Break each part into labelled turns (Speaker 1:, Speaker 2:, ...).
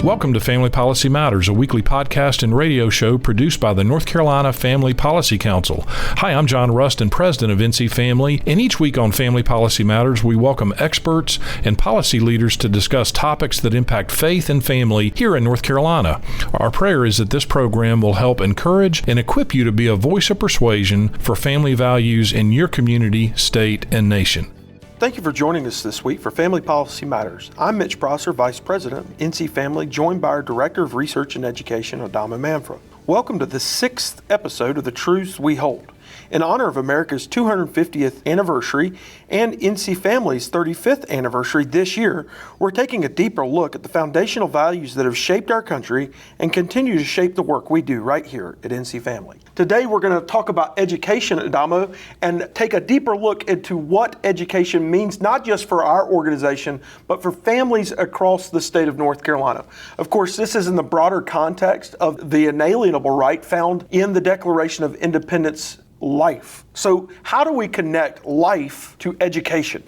Speaker 1: Welcome to Family Policy Matters, a weekly podcast and radio show produced by the North Carolina Family Policy Council. Hi, I'm John Rustin, president of NC Family, and each week on Family Policy Matters, we welcome experts and policy leaders to discuss topics that impact faith and family here in North Carolina. Our prayer is that this program will help encourage and equip you to be a voice of persuasion for family values in your community, state, and nation.
Speaker 2: Thank you for joining us this week for Family Policy Matters. I'm Mitch, Vice President of NC Family, joined by our Director of Research and Education, Adamo Manfra. Welcome to the 6th episode of The Truths We Hold. In honor of America's 250th anniversary and NC Family's 35th anniversary this year, we're taking a deeper look at the foundational values that have shaped our country and continue to shape the work we do right here at NC Family. Today we're going to talk about education at Adamo and take a deeper look into what education means, not just for our organization, but for families across the state of North Carolina. Of course, this is in the broader context of the inalienable right found in the Declaration of Independence, life. So how do we connect life to education?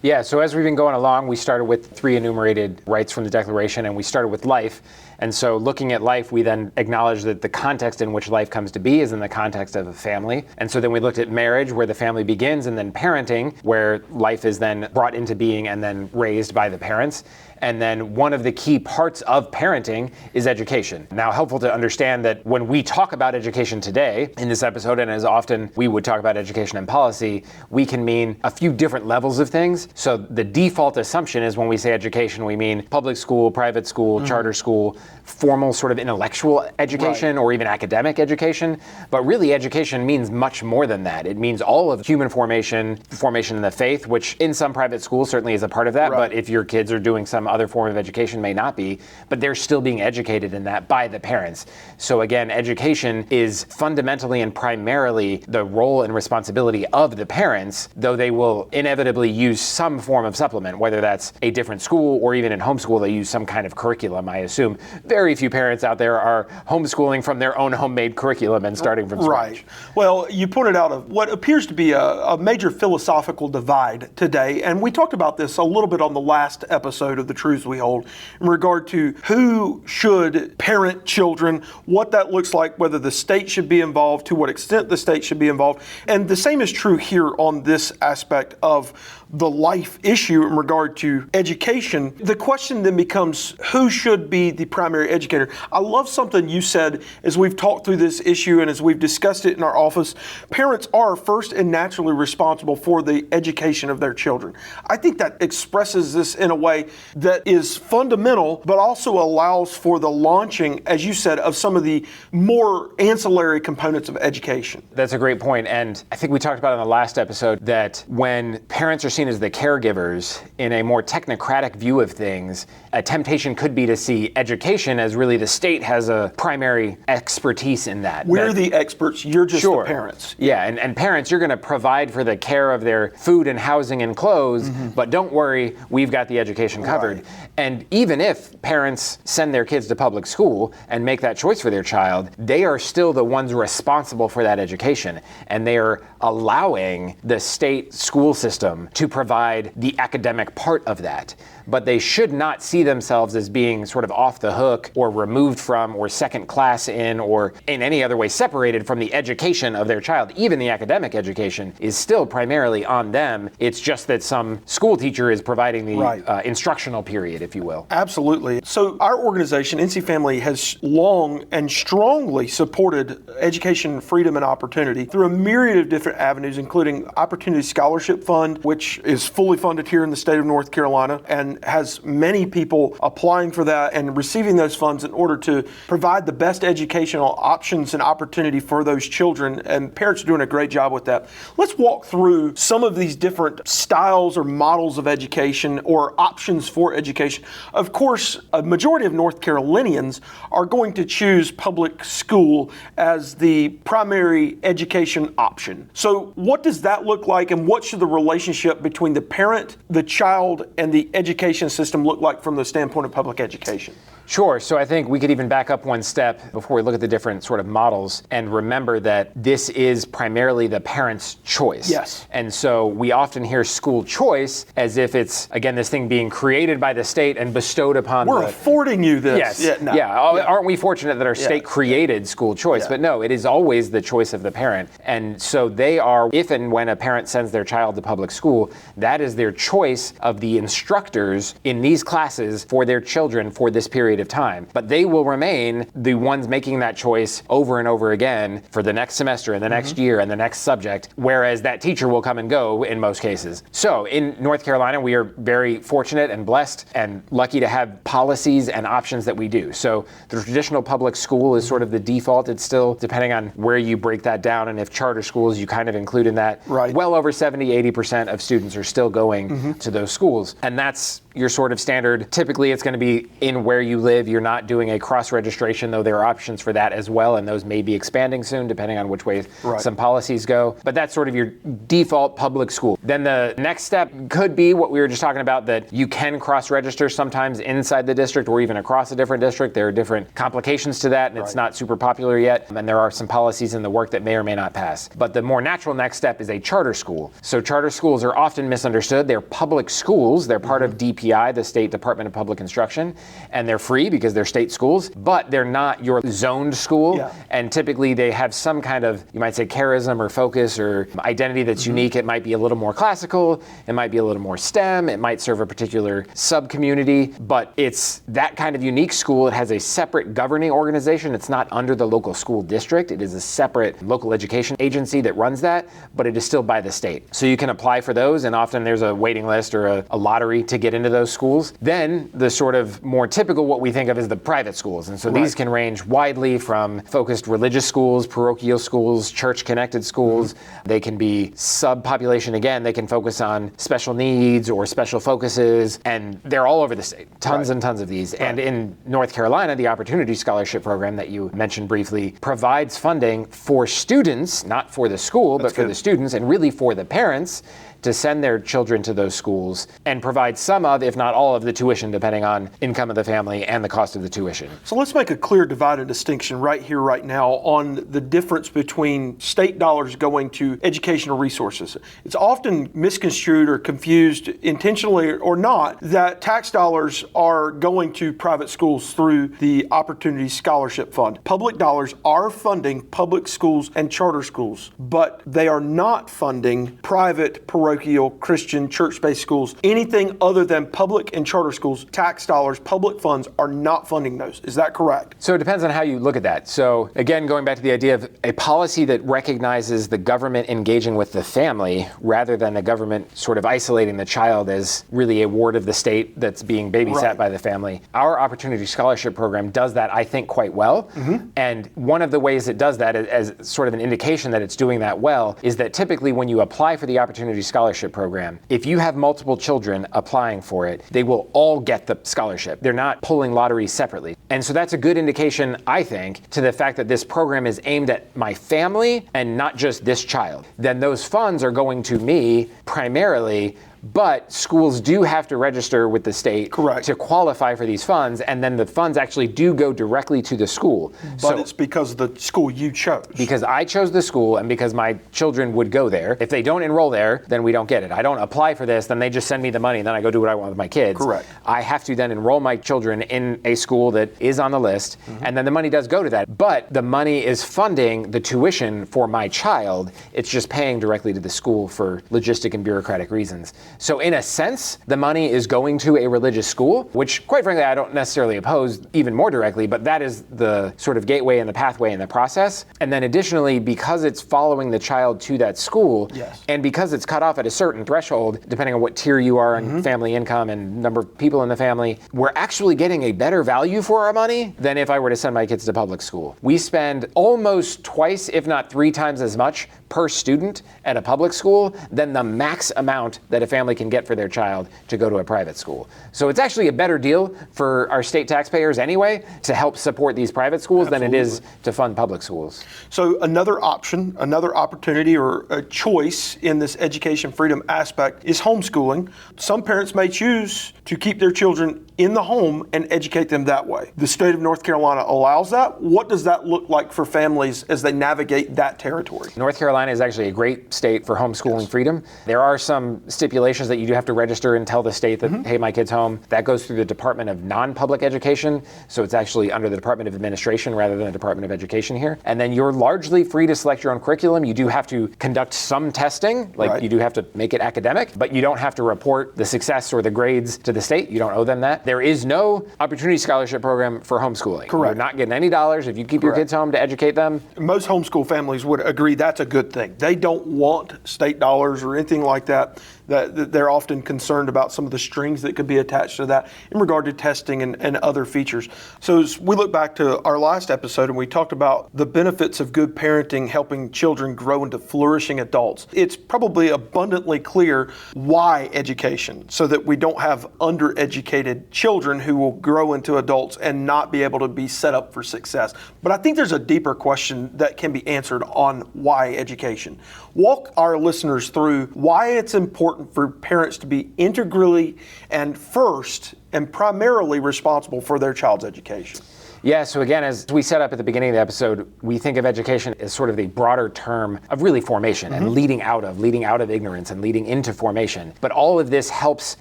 Speaker 3: Yeah, so as we've been going along, we started with 3 enumerated rights from the Declaration, and we started with life. And so looking at life, we then acknowledge that the context in which life comes to be is in the context of a family. And so then we looked at marriage, where the family begins, and then parenting, where life is then brought into being and then raised by the parents. And then one of the key parts of parenting is education. Now, helpful to understand that when we talk about education today in this episode, and as often we would talk about education and policy, we can mean a few different levels of things. So the default assumption is when we say education, we mean public school, private school, charter school, formal sort of intellectual education, or even academic education. But really, education means much more than that. It means all of human formation in the faith, which in some private schools certainly is a part of that. But if your kids are doing some other form of education, may not be, but they're still being educated in that by the parents. So again, education is fundamentally and primarily the role and responsibility of the parents, though they will inevitably use some form of supplement, whether that's a different school or even in homeschool, they use some kind of curriculum, I assume. Very few parents out there are homeschooling from their own homemade curriculum and starting from scratch.
Speaker 2: Right. Well, you pointed out what appears to be a major philosophical divide today, and we talked about this a little bit on the last episode of The Truths We Hold in regard to who should parent children, what that looks like, whether the state should be involved, to what extent the state should be involved. And the same is true here on this aspect of the life issue in regard to education. The question then becomes, who should be the primary educator? I love something you said as we've talked through this issue and as we've discussed it in our office. Parents are first and naturally responsible for the education of their children. I think that expresses this in a way that is fundamental, but also allows for the launching, as you said, of some of the more ancillary components of education.
Speaker 3: That's a great point. And I think we talked about in the last episode that when parents are seen as the caregivers in a more technocratic view of things, a temptation could be to see education as really the state has a primary expertise in that.
Speaker 2: We're the experts, you're just the parents.
Speaker 3: Yeah, and parents, you're going to provide for the care of their food and housing and clothes, but don't worry, we've got the education covered. Right. And even if parents send their kids to public school and make that choice for their child, they are still the ones responsible for that education. And they are allowing the state school system to provide the academic part of that. But they should not see themselves as being sort of off the hook or removed from or second class in or in any other way separated from the education of their child. Even the academic education is still primarily on them. It's just that some school teacher is providing the instructional period, if you will.
Speaker 2: Absolutely. So our organization, NC Family, has long and strongly supported education, freedom, and opportunity through a myriad of different avenues, including Opportunity Scholarship Fund, which is fully funded here in the state of North Carolina and has many people applying for that and receiving those funds in order to provide the best educational options and opportunity for those children, and parents are doing a great job with that. Let's walk through some of these different styles or models of education or options for education. Of course, a majority of North Carolinians are going to choose public school as the primary education option. So what does that look like, and what should the relationship between the parent, the child, and the education system look like from the standpoint of public education?
Speaker 3: Sure. So I think we could even back up one step before we look at the different sort of models and remember that this is primarily the parent's choice.
Speaker 2: Yes.
Speaker 3: And so we often hear school choice as if it's, again, this thing being created by the state and bestowed upon
Speaker 2: We're affording you this.
Speaker 3: Yes. Aren't we fortunate that our state created school choice?
Speaker 2: Yeah.
Speaker 3: But no, it is always the choice of the parent. And so they are, if and when a parent sends their child to public school, that is their choice of the instructors in these classes for their children for this period of time. But they will remain the ones making that choice over and over again for the next semester and the next year and the next subject, whereas that teacher will come and go in most cases. So in North Carolina, we are very fortunate and blessed and lucky to have policies and options that we do. So the traditional public school is sort of the default. It's still, depending on where you break that down, and if charter schools you kind of include in that,
Speaker 2: right.
Speaker 3: Well over 70-80% of students are still going to those schools. And that's your sort of standard. Typically, it's going to be in where you live. You're not doing a cross-registration, though there are options for that as well, and those may be expanding soon, depending on which way some policies go. But that's sort of your default public school. Then the next step could be what we were just talking about, that you can cross-register sometimes inside the district or even across a different district. There are different complications to that, and it's not super popular yet. And there are some policies in the work that may or may not pass. But the more natural next step is a charter school. So charter schools are often misunderstood. They're public schools. They're part of DPI, the State Department of Public Instruction, and they're free because they're state schools, but they're not your zoned school.
Speaker 2: Yeah.
Speaker 3: And typically they have some kind of, you might say, charism or focus or identity that's unique. It might be a little more classical. It might be a little more STEM. It might serve a particular sub-community, but it's that kind of unique school. It has a separate governing organization. It's not under the local school district. It is a separate local education agency that runs that, but it is still by the state. So you can apply for those, and often there's a waiting list or a lottery to get into those schools. Then the sort of more typical what we think of as the private schools. And so these can range widely from focused religious schools, parochial schools, church-connected schools. They can be sub-population again. They can focus on special needs or special focuses, and they're all over the state. Tons and tons of these. And in North Carolina, the Opportunity Scholarship Program that you mentioned briefly provides funding for students, not for the school, but for the students, and really for the parents to send their children to those schools and provide some of, if not all of, the tuition, depending on income of the family and the cost of the tuition.
Speaker 2: So let's make a clear divide and distinction right here, right now, on the difference between state dollars going to educational resources. It's often misconstrued or confused, intentionally or not, that tax dollars are going to private schools through the Opportunity Scholarship Fund. Public dollars are funding public schools and charter schools, but they are not funding private parochial Christian church-based schools. Anything other than public and charter schools, tax dollars, public funds are not funding those. Is that correct?
Speaker 3: So it depends on how you look at that. So again, going back to the idea of a policy that recognizes the government engaging with the family rather than the government sort of isolating the child as really a ward of the state that's being babysat by the family. Our Opportunity Scholarship Program does that, I think, quite well. And one of the ways it does that, as sort of an indication that it's doing that well, is that typically when you apply for the Opportunity Scholarship Program, if you have multiple children applying for it, they will all get the scholarship. They're not pulling lotteries separately. And so that's a good indication, I think, to the fact that this program is aimed at my family and not just this child. Then those funds are going to me primarily, but schools do have to register with the state to qualify for these funds, and then the funds actually do go directly to the school.
Speaker 2: But it's because of the school you chose.
Speaker 3: Because I chose the school and because my children would go there. If they don't enroll there, then we don't get it. I don't apply for this, then they just send me the money, and then I go do what I want with my kids.
Speaker 2: Correct.
Speaker 3: I have to then enroll my children in a school that is on the list, and then the money does go to that. But the money is funding the tuition for my child. It's just paying directly to the school for logistic and bureaucratic reasons. So in a sense, the money is going to a religious school, which quite frankly, I don't necessarily oppose even more directly, but that is the sort of gateway and the pathway in the process. And then additionally, because it's following the child to that school, and because it's cut off at a certain threshold, depending on what tier you are and family income and number of people in the family, we're actually getting a better value for our money than if I were to send my kids to public school. We spend almost twice, if not 3 times as much per student at a public school than the max amount that a family can get for their child to go to a private school. So it's actually a better deal for our state taxpayers anyway to help support these private schools than it is to fund public schools.
Speaker 2: So another option, another opportunity or a choice in this education freedom aspect is homeschooling. Some parents may choose to keep their children in the home and educate them that way. The state of North Carolina allows that. What does that look like for families as they navigate that territory?
Speaker 3: North Carolina is actually a great state for homeschooling freedom. There are some stipulations that you do have to register and tell the state that, hey, my kid's home. That goes through the Department of Non-Public Education, so it's actually under the Department of Administration rather than the Department of Education here. And then you're largely free to select your own curriculum. You do have to conduct some testing, like you do have to make it academic, but you don't have to report the success or the grades to the state. You don't owe them that. There is no opportunity scholarship program for homeschooling.
Speaker 2: Correct.
Speaker 3: You're not getting any dollars if you keep your kids home to educate them.
Speaker 2: Most homeschool families would agree that's a good thing. They don't want state dollars or anything like that. That they're often concerned about some of the strings that could be attached to that in regard to testing and other features. So as we look back to our last episode and we talked about the benefits of good parenting helping children grow into flourishing adults, it's probably abundantly clear why education, so that we don't have undereducated children who will grow into adults and not be able to be set up for success. But I think there's a deeper question that can be answered on why education. Walk our listeners through why it's important for parents to be integrally and first and primarily responsible for their child's education.
Speaker 3: Yeah, so again, as we set up at the beginning of the episode, we think of education as sort of the broader term of really formation and leading out of ignorance and leading into formation. But all of this helps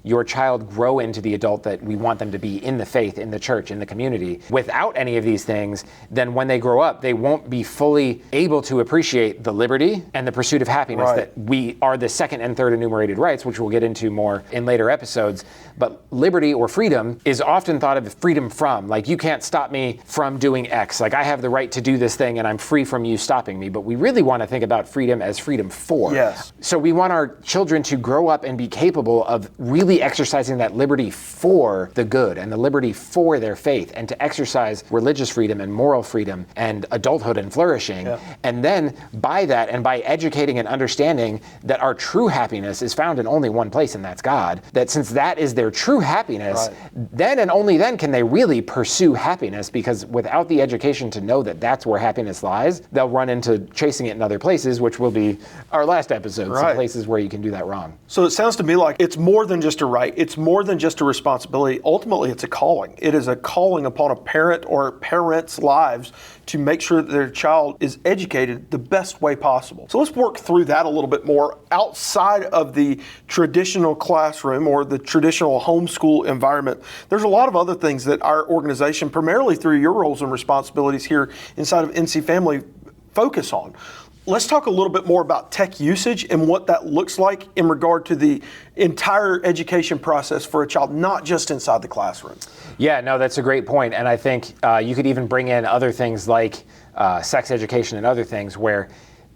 Speaker 3: your child grow into the adult that we want them to be in the faith, in the church, in the community. Without any of these things, then when they grow up, they won't be fully able to appreciate the liberty and the pursuit of happiness that we are the second and third enumerated rights, which we'll get into more in later episodes. But liberty or freedom is often thought of as freedom from, like you can't stop me from doing X. Like I have the right to do this thing and I'm free from you stopping me. But we really want to think about freedom as freedom for.
Speaker 2: Yes.
Speaker 3: So we want our children to grow up and be capable of really exercising that liberty for the good and the liberty for their faith, and to exercise religious freedom and moral freedom and adulthood and flourishing. Yeah. And then by that and by educating and understanding that our true happiness is found in only one place, and that's God, that since that is their true happiness, then and only then can they really pursue happiness, because without the education to know that that's where happiness lies, they'll run into chasing it in other places, which will be our last episode, some places where you can do that wrong.
Speaker 2: So it sounds to me like it's more than just a right. It's more than just a responsibility. Ultimately, it's a calling. It is a calling upon a parent or parents' lives to make sure that their child is educated the best way possible. So let's work through that a little bit more outside of the traditional classroom or the traditional homeschool environment. There's a lot of other things that our organization, primarily through your roles and responsibilities here inside of NC Family, focus on. Let's talk a little bit more about tech usage and what that looks like in regard to the entire education process for a child, not just inside the classroom.
Speaker 3: Yeah, no, that's a great point. And I think you could even bring in other things like sex education and other things where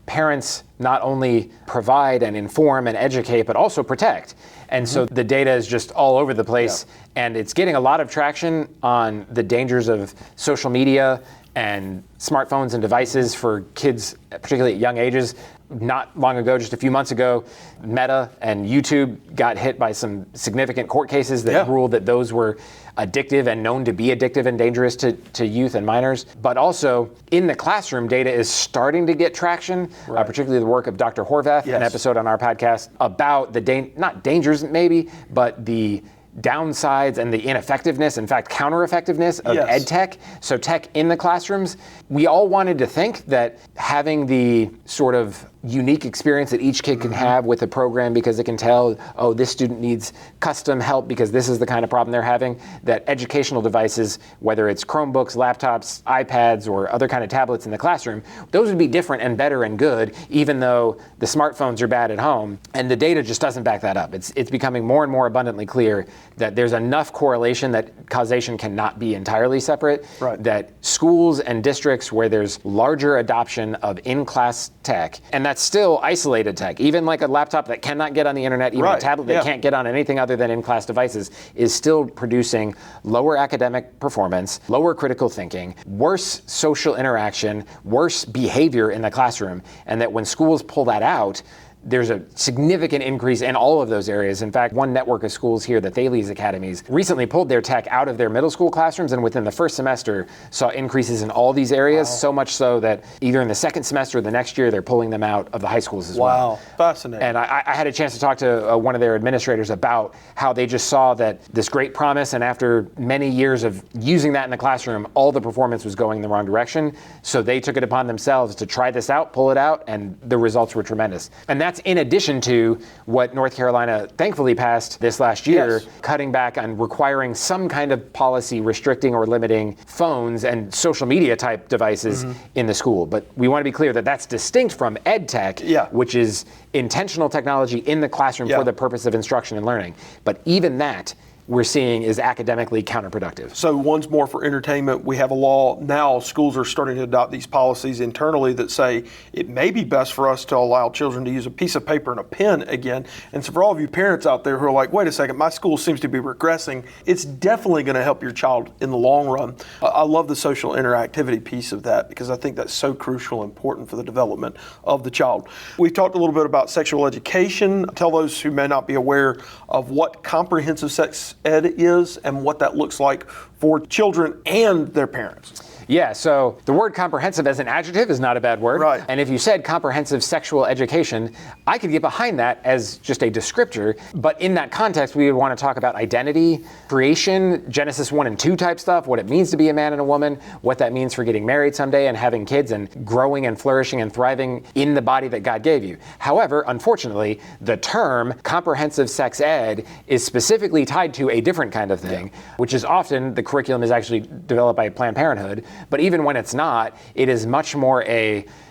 Speaker 3: parents not only provide and inform and educate, but also protect. And so the data is just all over the place, and it's getting a lot of traction on the dangers of social media and smartphones and devices for kids, particularly at young ages. Not long ago, just a few months ago, Meta and YouTube got hit by some significant court cases that ruled that those were addictive and known to be addictive and dangerous to youth and minors. But also in the classroom, data is starting to get traction, particularly the work of Dr. Horvath, an episode on our podcast about the not dangers maybe, but the downsides and the ineffectiveness, in fact, counter-effectiveness of ed tech. So tech in the classrooms, we all wanted to think that having the sort of unique experience that each kid can have with a program, because it can tell, oh, this student needs custom help because this is the kind of problem they're having, that educational devices, whether it's Chromebooks, laptops, iPads, or other kind of tablets in the classroom, those would be different and better and good, even though the smartphones are bad at home. And the data just doesn't back that up. It's becoming more and more abundantly clear that there's enough correlation that causation cannot be entirely separate, that schools and districts where there's larger adoption of in-class tech, and that's still isolated tech, even like a laptop that cannot get on the internet, even a tablet that can't get on anything other than in-class devices, is still producing lower academic performance, lower critical thinking, worse social interaction, worse behavior in the classroom, and that when schools pull that out, there's a significant increase in all of those areas. In fact, one network of schools here, the Thales Academies, recently pulled their tech out of their middle school classrooms, and within the first semester saw increases in all these areas, so much so that either in the second semester or the next year, they're pulling them out of the high schools as well.
Speaker 2: Wow, fascinating.
Speaker 3: And I had a chance to talk to one of their administrators about how they just saw that this great promise, and after many years of using that in the classroom, all the performance was going in the wrong direction. So they took it upon themselves to try this out, pull it out, and the results were tremendous. And that's in addition to what North Carolina thankfully passed this last year,
Speaker 2: Yes.
Speaker 3: cutting back on requiring some kind of policy restricting or limiting phones and social media type devices in the school. But we want to be clear that that's distinct from ed tech, which is intentional technology in the classroom for the purpose of instruction and learning. But even that we're seeing is academically counterproductive.
Speaker 2: So one's more for entertainment. We have a law now, schools are starting to adopt these policies internally that say it may be best for us to allow children to use a piece of paper and a pen again. And so for all of you parents out there who are like, wait a second, my school seems to be regressing, it's definitely going to help your child in the long run. I love the social interactivity piece of that because I think that's so crucial and important for the development of the child. We've talked a little bit about sexual education. Tell those who may not be aware of what comprehensive sex ed is and what that looks like for children and their parents.
Speaker 3: Yeah, so the word comprehensive as an adjective is not a bad word.
Speaker 2: Right.
Speaker 3: And if you said comprehensive sexual education, I could get behind that as just a descriptor. But in that context, we would want to talk about identity, creation, Genesis 1 and 2 type stuff, what it means to be a man and a woman, what that means for getting married someday and having kids and growing and flourishing and thriving in the body that God gave you. However, unfortunately, the term comprehensive sex ed is specifically tied to a different kind of thing, which is often the curriculum is actually developed by Planned Parenthood. But even when it's not, it is much more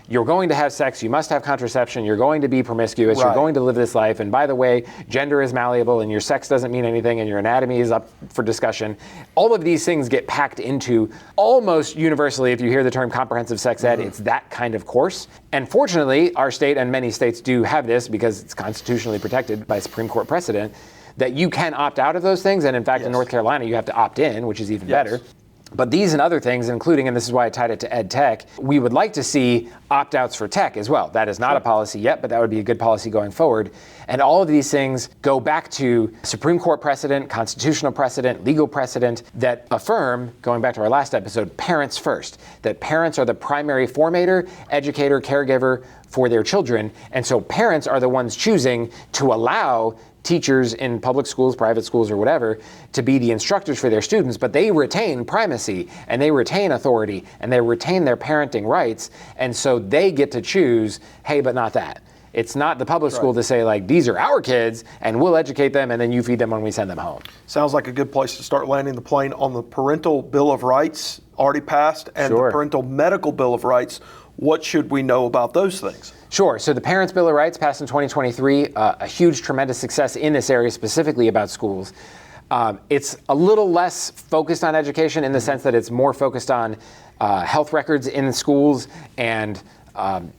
Speaker 3: you're going to have sex, you must have contraception, you're going to be promiscuous, you're going to live this life, and by the way, gender is malleable and your sex doesn't mean anything and your anatomy is up for discussion. All of these things get packed into almost universally, if you hear the term comprehensive sex ed, it's that kind of course. And fortunately, our state and many states do have this because it's constitutionally protected by Supreme Court precedent, that you can opt out of those things. And in fact, in North Carolina, you have to opt in, which is even better. But these and other things, including, and this is why I tied it to ed tech, we would like to see opt-outs for tech as well. That is not a policy yet, but that would be a good policy going forward. And all of these things go back to Supreme Court precedent, constitutional precedent, legal precedent that affirm, going back to our last episode, parents first. That parents are the primary formator, educator, caregiver for their children. And so parents are the ones choosing to allow teachers in public schools, private schools, or whatever, to be the instructors for their students, but they retain primacy and they retain authority and they retain their parenting rights. And so they get to choose, hey, but not that. It's not the public school to say, like, these are our kids and we'll educate them and then you feed them when we send them home.
Speaker 2: Sounds like a good place to start landing the plane on the Parental Bill of Rights already passed and the Parental Medical Bill of Rights. What should we know about those things?
Speaker 3: Sure. So the Parents' Bill of Rights passed in 2023, a huge, tremendous success in this area, specifically about schools. It's a little less focused on education in the sense that it's more focused on health records in schools and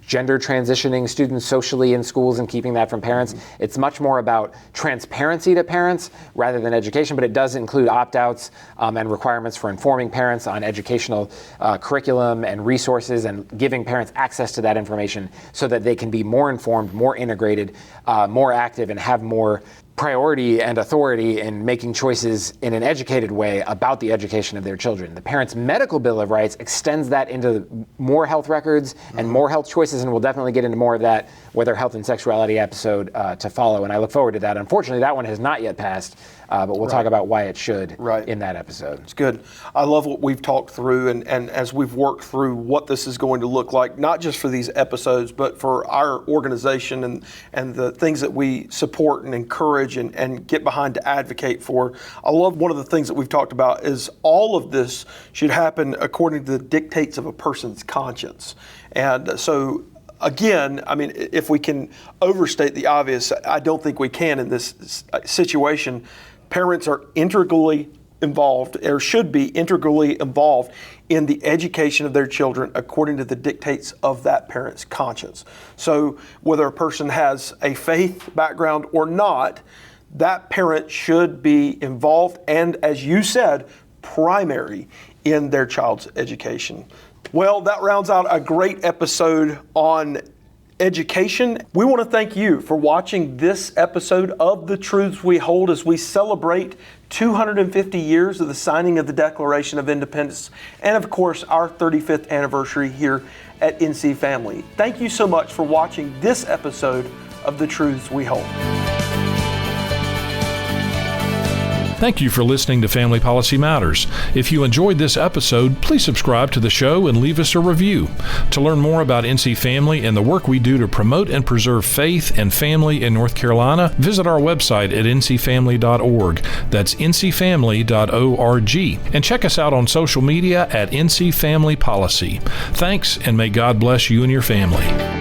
Speaker 3: gender transitioning students socially in schools and keeping that from parents. It's much more about transparency to parents rather than education, but it does include opt-outs and requirements for informing parents on educational curriculum and resources and giving parents access to that information so that they can be more informed, more integrated, more active, and have more priority and authority in making choices in an educated way about the education of their children. The Parents' Medical Bill of Rights extends that into more health records and more health choices, and we'll definitely get into more of that with our health and sexuality episode to follow, and I look forward to that. Unfortunately, that one has not yet passed, but we'll talk about why it should in that episode.
Speaker 2: It's good. I love what we've talked through, and as we've worked through what this is going to look like, not just for these episodes, but for our organization and the things that we support and encourage and get behind to advocate for. I love one of the things that we've talked about is all of this should happen according to the dictates of a person's conscience. And so, again, I mean, if we can overstate the obvious, I don't think we can in this situation. Parents are integrally involved, or should be integrally involved in the education of their children according to the dictates of that parent's conscience. So whether a person has a faith background or not, that parent should be involved and, as you said, primary in their child's education. Well, that rounds out a great episode on education. We want to thank you for watching this episode of The Truths We Hold as we celebrate 250 years of the signing of the Declaration of Independence and, of course, our 35th anniversary here at NC Family. Thank you so much for watching this episode of The Truths We Hold.
Speaker 1: Thank you for listening to Family Policy Matters. If you enjoyed this episode, please subscribe to the show and leave us a review. To learn more about NC Family and the work we do to promote and preserve faith and family in North Carolina, visit our website at ncfamily.org. That's ncfamily.org. And check us out on social media at NC Family Policy. Thanks, and may God bless you and your family.